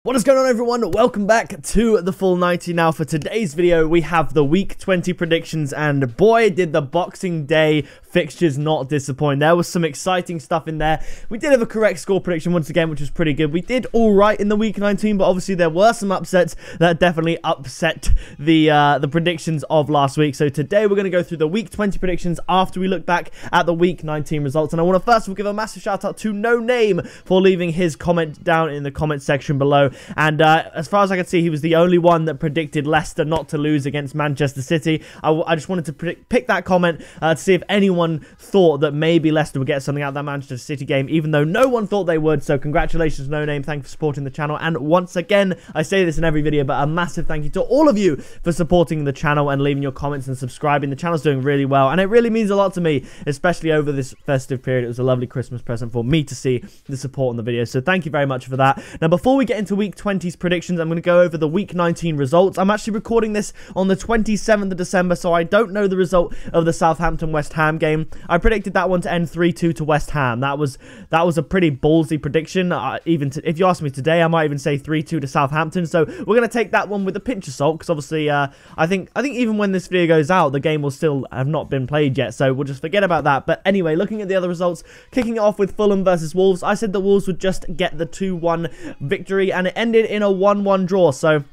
What is going on, everyone? Welcome back to the Full 90. Now for today's video we have the week 20 predictions, and boy did the Boxing Day fixtures not disappoint. There was some exciting stuff in there. We did have a correct score prediction once again, which was pretty good. We did all right in the week 19, but obviously there were some upsets that definitely upset the predictions of last week. So today we're going to go through the week 20 predictions after we look back at the week 19 results. And I want to first of all give a massive shout out to No Name for leaving his comment down in the comment section below. And as far as I can see, he was the only one that predicted Leicester not to lose against Manchester City. I just wanted to pick that comment to see if anyone thought that maybe Leicester would get something out of that Manchester City game, even though no one thought they would. So congratulations, No Name. Thank you for supporting the channel. And once again, I say this in every video, but a massive thank you to all of you for supporting the channel and leaving your comments and subscribing. The channel's doing really well, and it really means a lot to me, especially over this festive period. It was a lovely Christmas present for me to see the support on the video. So thank you very much for that. Now, before we get into week 20's predictions, I'm going to go over the week 19 results. I'm actually recording this on the 27th of December, so I don't know the result of the Southampton West Ham game. I predicted that one to end 3-2 to West Ham. That was a pretty ballsy prediction. If you ask me today, I might even say 3-2 to Southampton. So we're going to take that one with a pinch of salt, because obviously I think even when this video goes out, the game will still have not been played yet, so we'll just forget about that. But anyway, looking at the other results, kicking it off with Fulham versus Wolves, I said the Wolves would just get the 2-1 victory, and it ended in a 1-1 draw. So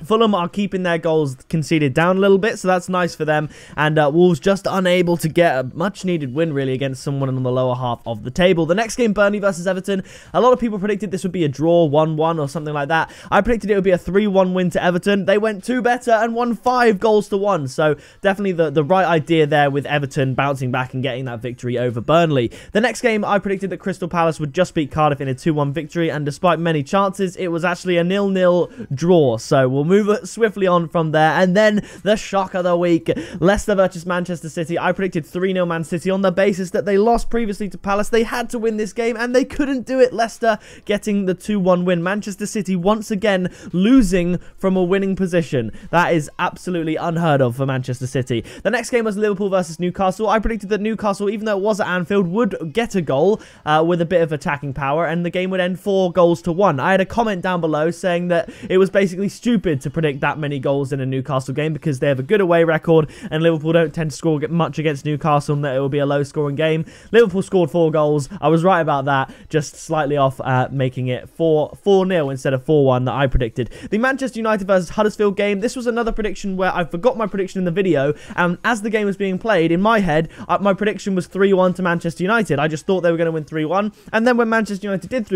Fulham are keeping their goals conceded down a little bit, so that's nice for them. And Wolves just unable to get a much-needed win, really, against someone on the lower half of the table. The next game, Burnley versus Everton. A lot of people predicted this would be a draw, 1-1 or something like that. I predicted it would be a 3-1 win to Everton. They went 2 better and won 5 goals to 1. So definitely the right idea there with Everton bouncing back and getting that victory over Burnley. The next game, I predicted that Crystal Palace would just beat Cardiff in a 2-1 victory, and despite many chances, it was actually a 0-0 draw. So we'll move swiftly on from there. And then the shock of the week, Leicester versus Manchester City. I predicted 3-0 Man City on the basis that they lost previously to Palace. They had to win this game and they couldn't do it. Leicester getting the 2-1 win. Manchester City once again losing from a winning position. That is absolutely unheard of for Manchester City. The next game was Liverpool versus Newcastle. I predicted that Newcastle, even though it was at Anfield, would get a goal with a bit of attacking power, and the game would end 4 goals to 1. I had a comment down below saying that it was basically stupid to predict that many goals in a Newcastle game because they have a good away record and Liverpool don't tend to score much against Newcastle, and that it will be a low scoring game. Liverpool scored 4 goals. I was right about that, just slightly off, making it 4-0 instead of 4-1 that I predicted. The Manchester United versus Huddersfield game, this was another prediction where I forgot my prediction in the video, and as the game was being played, in my head, my prediction was 3-1 to Manchester United. I just thought they were going to win 3-1, and then when Manchester United did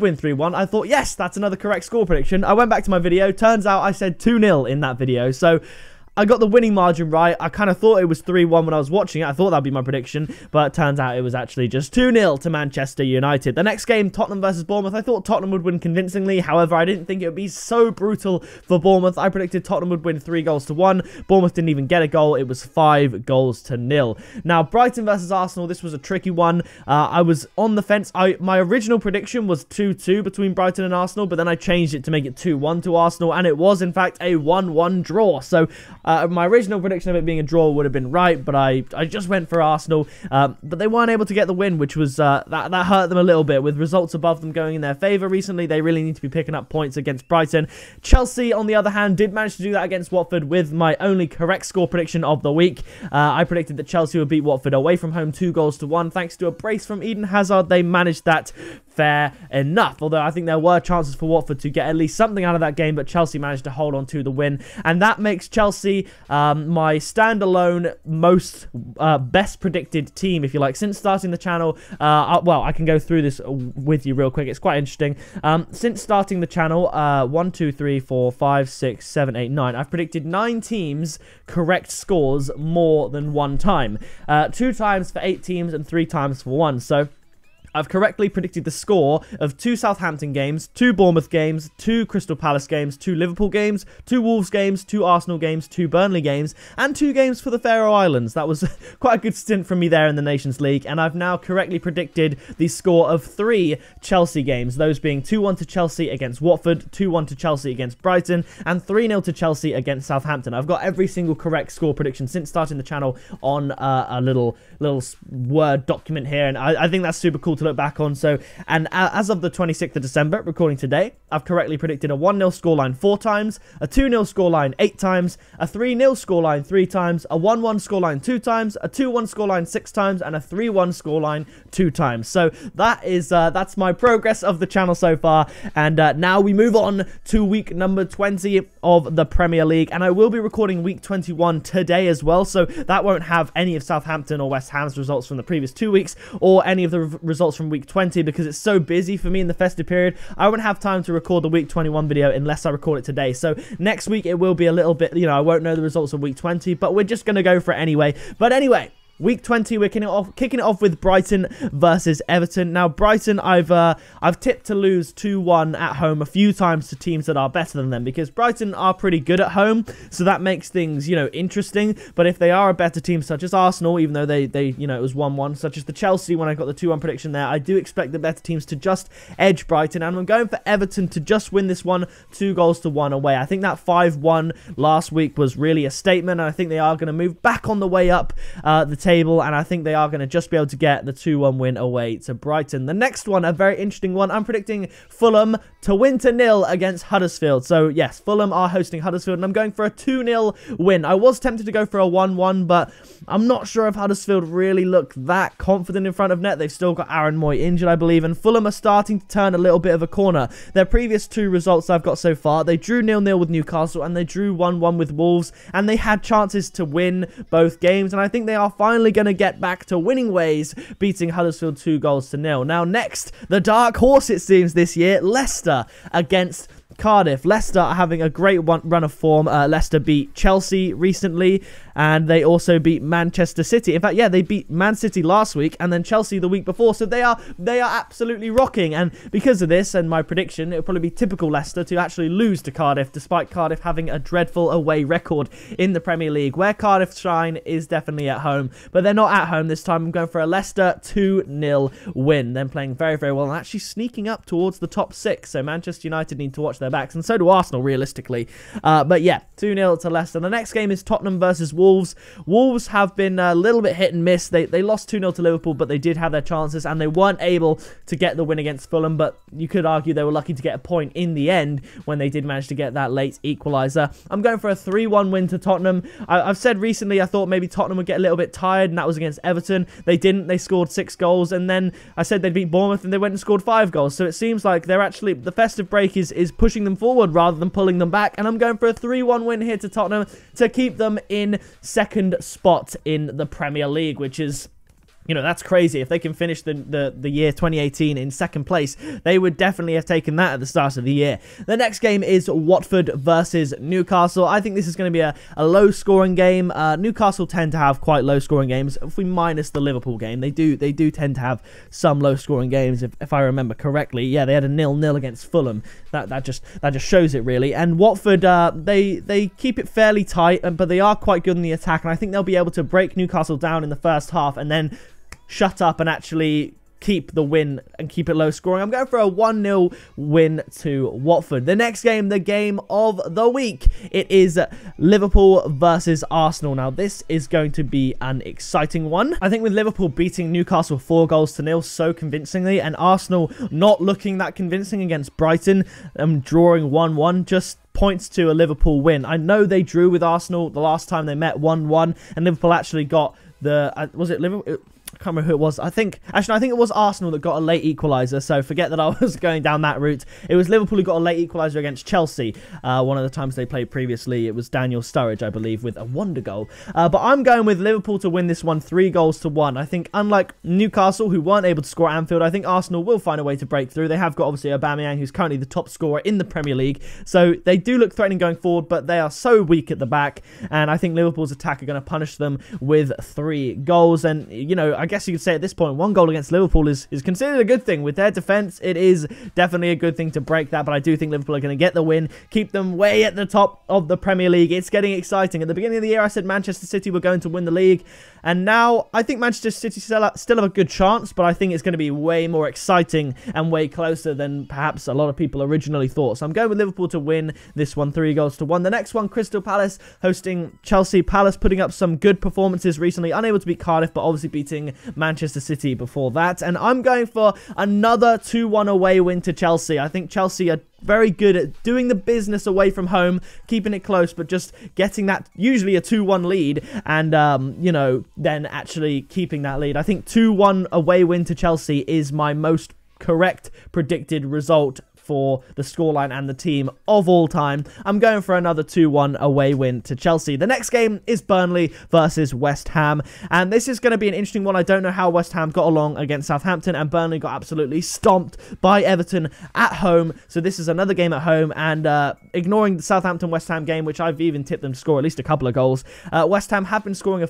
win 3-1, I thought, yes, that's another correct score prediction. I went back to my video. Turns out I said 2-0 in that video. So I got the winning margin right. I kind of thought it was 3-1 when I was watching it. I thought that would be my prediction, but it turns out it was actually just 2-0 to Manchester United. The next game, Tottenham versus Bournemouth. I thought Tottenham would win convincingly. However, I didn't think it would be so brutal for Bournemouth. I predicted Tottenham would win 3 goals to 1. Bournemouth didn't even get a goal. It was 5 goals to 0. Now, Brighton versus Arsenal. This was a tricky one. I was on the fence. My original prediction was 2-2 between Brighton and Arsenal, but then I changed it to make it 2-1 to Arsenal, and it was, in fact, a 1-1 draw. So my original prediction of it being a draw would have been right, but I just went for Arsenal. But they weren't able to get the win, which was that hurt them a little bit. With results above them going in their favour recently, they really need to be picking up points against Brighton. Chelsea, on the other hand, did manage to do that against Watford with my only correct score prediction of the week. I predicted that Chelsea would beat Watford away from home 2 goals to 1. Thanks to a brace from Eden Hazard, they managed that fair enough. Although I think there were chances for Watford to get at least something out of that game, but Chelsea managed to hold on to the win. And that makes Chelsea my standalone most best predicted team, if you like, since starting the channel. Well, I can go through this with you real quick. It's quite interesting. Since starting the channel, 1, 2, 3, 4, 5, 6, 7, 8, 9. I've predicted 9 teams correct scores more than 1 time. 2 times for 8 teams and 3 times for 1. So I've correctly predicted the score of 2 Southampton games, 2 Bournemouth games, 2 Crystal Palace games, 2 Liverpool games, 2 Wolves games, 2 Arsenal games, 2 Burnley games, and 2 games for the Faroe Islands. That was quite a good stint from me there in the Nations League, and I've now correctly predicted the score of 3 Chelsea games, those being 2-1 to Chelsea against Watford, 2-1 to Chelsea against Brighton, and 3-0 to Chelsea against Southampton. I've got every single correct score prediction since starting the channel on a little Word document here, and I think that's super cool to to look back on. So, and as of the 26th of December, recording today, I've correctly predicted a 1-0 scoreline 4 times, a 2-0 scoreline 8 times, a 3-0 scoreline 3 times, a 1-1 scoreline 2 times, a 2-1 scoreline 6 times, and a 3-1 scoreline 2 times. So that is that's my progress of the channel so far. And now we move on to week number 20 of the Premier League, and I will be recording week 21 today as well. So that won't have any of Southampton or West Ham's results from the previous 2 weeks, or any of the results from week 20, because it's so busy for me in the festive period. I won't have time to record the week 21 video unless I record it today. So next week it will be a little bit, you know, I won't know the results of week 20, but we're just going to go for it anyway. But anyway, week 20, we're kicking it off with Brighton versus Everton. Now, Brighton, I've tipped to lose 2-1 at home a few times to teams that are better than them, because Brighton are pretty good at home, so that makes things, you know, interesting. But if they are a better team, such as Arsenal, even though they you know, it was 1-1, such as the Chelsea when I got the 2-1 prediction there, I do expect the better teams to just edge Brighton, and I'm going for Everton to just win this one 2-1 away. I think that 5-1 last week was really a statement, and I think they are going to move back on the way up the table, and I think they are going to just be able to get the 2-1 win away to Brighton. The next one, a very interesting one. I'm predicting Fulham to win 2-0 against Huddersfield. So yes, Fulham are hosting Huddersfield, and I'm going for a 2-0 win. I was tempted to go for a 1-1, but I'm not sure if Huddersfield really look that confident in front of net. They've still got Aaron Moy injured, I believe, and Fulham are starting to turn a little bit of a corner. Their previous 2 results I've got so far, they drew 0-0 with Newcastle, and they drew 1-1 with Wolves, and they had chances to win both games, and I think they are finally going to get back to winning ways, beating Huddersfield 2-0. Now next, the dark horse it seems this year, Leicester against Cardiff. Leicester are having a great run of form. Leicester beat Chelsea recently, and they also beat Manchester City. In fact, yeah, they beat Man City last week, and then Chelsea the week before. So they are absolutely rocking. And because of this, and my prediction, it'll probably be typical Leicester to actually lose to Cardiff, despite Cardiff having a dreadful away record in the Premier League. Where Cardiff shine is definitely at home, but they're not at home this time. I'm going for a Leicester 2-0 win. Them playing very, very well, and actually sneaking up towards the top 6. So Manchester United need to watch their backs, and so do Arsenal realistically. But yeah, 2-0 to Leicester. The next game is Tottenham versus Wolves. Wolves have been a little bit hit and miss. They lost 2-0 to Liverpool, but they did have their chances, and they weren't able to get the win against Fulham. But you could argue they were lucky to get a point in the end when they did manage to get that late equaliser. I'm going for a 3-1 win to Tottenham. I've said recently I thought maybe Tottenham would get a little bit tired, and that was against Everton. They didn't. They scored 6 goals, and then I said they'd beat Bournemouth, and they went and scored 5 goals. So it seems like they're actually, the festive break is pushing them forward rather than pulling them back, and I'm going for a 3-1 win here to Tottenham to keep them in second spot in the Premier League, which is, you know, that's crazy. If they can finish the year 2018 in second place, they would definitely have taken that at the start of the year. The next game is Watford versus Newcastle. I think this is going to be a low-scoring game. Newcastle tend to have quite low-scoring games. If we minus the Liverpool game, they do tend to have some low-scoring games, if I remember correctly. Yeah, they had a 0-0 against Fulham. That just shows it, really. And Watford, they keep it fairly tight, but they are quite good in the attack, and I think they'll be able to break Newcastle down in the first half, and then shut up and actually keep the win and keep it low scoring. I'm going for a 1-0 win to Watford. The next game, the game of the week, it is Liverpool versus Arsenal. Now, this is going to be an exciting one. I think with Liverpool beating Newcastle 4-0 so convincingly, and Arsenal not looking that convincing against Brighton, drawing 1-1, just points to a Liverpool win. I know they drew with Arsenal the last time they met 1-1, and Liverpool actually got the, was it Liverpool? I can't remember who it was. I think it was Arsenal that got a late equaliser, so forget that I was going down that route. It was Liverpool who got a late equaliser against Chelsea. One of the times they played previously, it was Daniel Sturridge, I believe, with a wonder goal. But I'm going with Liverpool to win this one 3-1. I think, unlike Newcastle, who weren't able to score at Anfield, I think Arsenal will find a way to break through. They have got, obviously, Aubameyang, who's currently the top scorer in the Premier League, so they do look threatening going forward, but they are so weak at the back, and I think Liverpool's attack are going to punish them with 3 goals. And, you know, I guess you could say at this point, 1 goal against Liverpool is considered a good thing. With their defence, it is definitely a good thing to break that, but I do think Liverpool are going to get the win, keep them way at the top of the Premier League. It's getting exciting. At the beginning of the year, I said Manchester City were going to win the league, and now I think Manchester City still have a good chance, but I think it's going to be way more exciting and way closer than perhaps a lot of people originally thought. So I'm going with Liverpool to win this one 3-1. The next one, Crystal Palace hosting Chelsea. Palace putting up some good performances recently, unable to beat Cardiff, but obviously beating beating Manchester City before that. And I'm going for another 2-1 away win to Chelsea. I think Chelsea are very good at doing the business away from home, keeping it close, but just getting that, usually a 2-1 lead, and, you know, then actually keeping that lead. I think 2-1 away win to Chelsea is my most correct predicted result for the scoreline and the team of all time. I'm going for another 2-1 away win to Chelsea. The next game is Burnley versus West Ham, and this is going to be an interesting one. I don't know how West Ham got along against Southampton, and Burnley got absolutely stomped by Everton at home. So this is another game at home, and ignoring the Southampton-West Ham game, which I've even tipped them to score at least a couple of goals, West Ham have been scoring a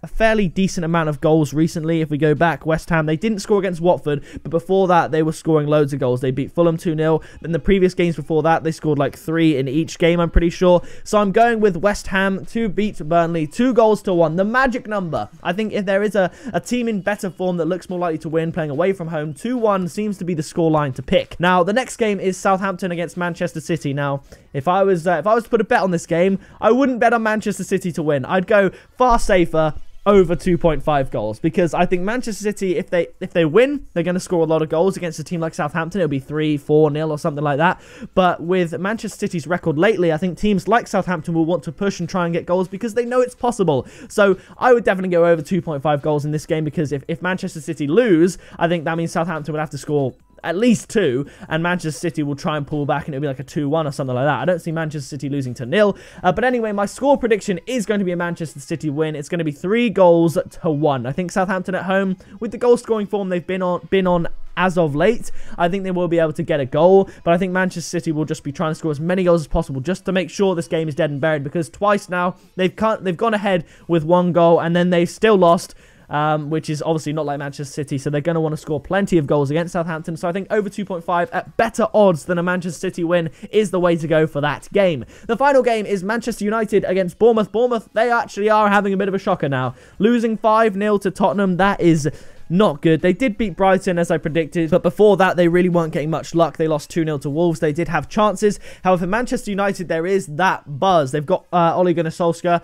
fairly decent amount of goals recently. If we go back, West Ham, they didn't score against Watford, but before that, they were scoring loads of goals. They beat Fulham 2-0. In the previous games before that, they scored like 3 in each game, I'm pretty sure. So I'm going with West Ham to beat Burnley 2-1. The magic number. I think if there is a team in better form that looks more likely to win playing away from home, 2-1 seems to be the scoreline to pick. Now, the next game is Southampton against Manchester City. Now, if I was to put a bet on this game, I wouldn't bet on Manchester City to win. I'd go far safer over 2.5 goals, because I think Manchester City, if they win, they're going to score a lot of goals against a team like Southampton. It'll be 3-4-0 or something like that. But with Manchester City's record lately, I think teams like Southampton will want to push and try and get goals because they know it's possible. So I would definitely go over 2.5 goals in this game, because if Manchester City lose, I think that means Southampton would have to score at least 2, and Manchester City will try and pull back, and it'll be like a 2-1 or something like that. I don't see Manchester City losing to 0. But anyway, my score prediction is going to be a Manchester City win. It's going to be 3-1. I think Southampton at home, with the goal scoring form they've been on as of late, I think they will be able to get a goal, but I think Manchester City will just be trying to score as many goals as possible just to make sure this game is dead and buried, because twice now they've gone ahead with 1 goal and then they've still lost. Which is obviously not like Manchester City, so they're going to want to score plenty of goals against Southampton. So I think over 2.5 at better odds than a Manchester City win is the way to go for that game. The final game is Manchester United against Bournemouth. Bournemouth, they actually are having a bit of a shocker now. Losing 5-0 to Tottenham, that is not good. They did beat Brighton, as I predicted, but before that, they really weren't getting much luck. They lost 2-0 to Wolves. They did have chances. However, Manchester United, there is that buzz. They've got Ole Gunnar Solskjaer,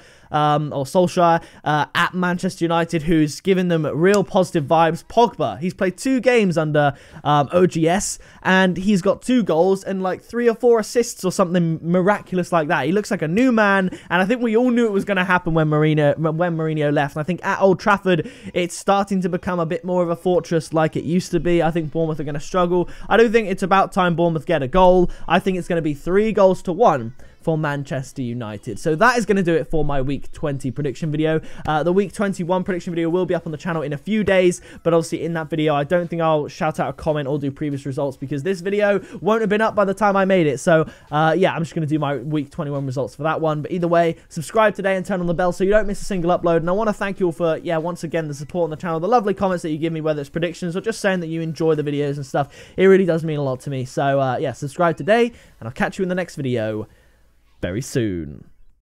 at Manchester United, who's given them real positive vibes. Pogba, he's played 2 games under OGS, and he's got 2 goals and like 3 or 4 assists or something miraculous like that. He looks like a new man, and I think we all knew it was going to happen when Mourinho left. And I think at Old Trafford, it's starting to become a bit more of a fortress like it used to be. I think Bournemouth are going to struggle. I don't think it's about time Bournemouth get a goal. I think it's going to be 3-1 for Manchester United. So that is going to do it for my Week 20 prediction video. The Week 21 prediction video will be up on the channel in a few days, but obviously in that video, I don't think I'll shout out a comment or do previous results, because this video won't have been up by the time I made it. So yeah, I'm just going to do my Week 21 results for that one. But either way, subscribe today and turn on the bell so you don't miss a single upload. And I want to thank you all for, yeah, once again, the support on the channel, the lovely comments that you give me, whether it's predictions or just saying that you enjoy the videos and stuff. It really does mean a lot to me. So yeah, subscribe today, and I'll catch you in the next video very soon.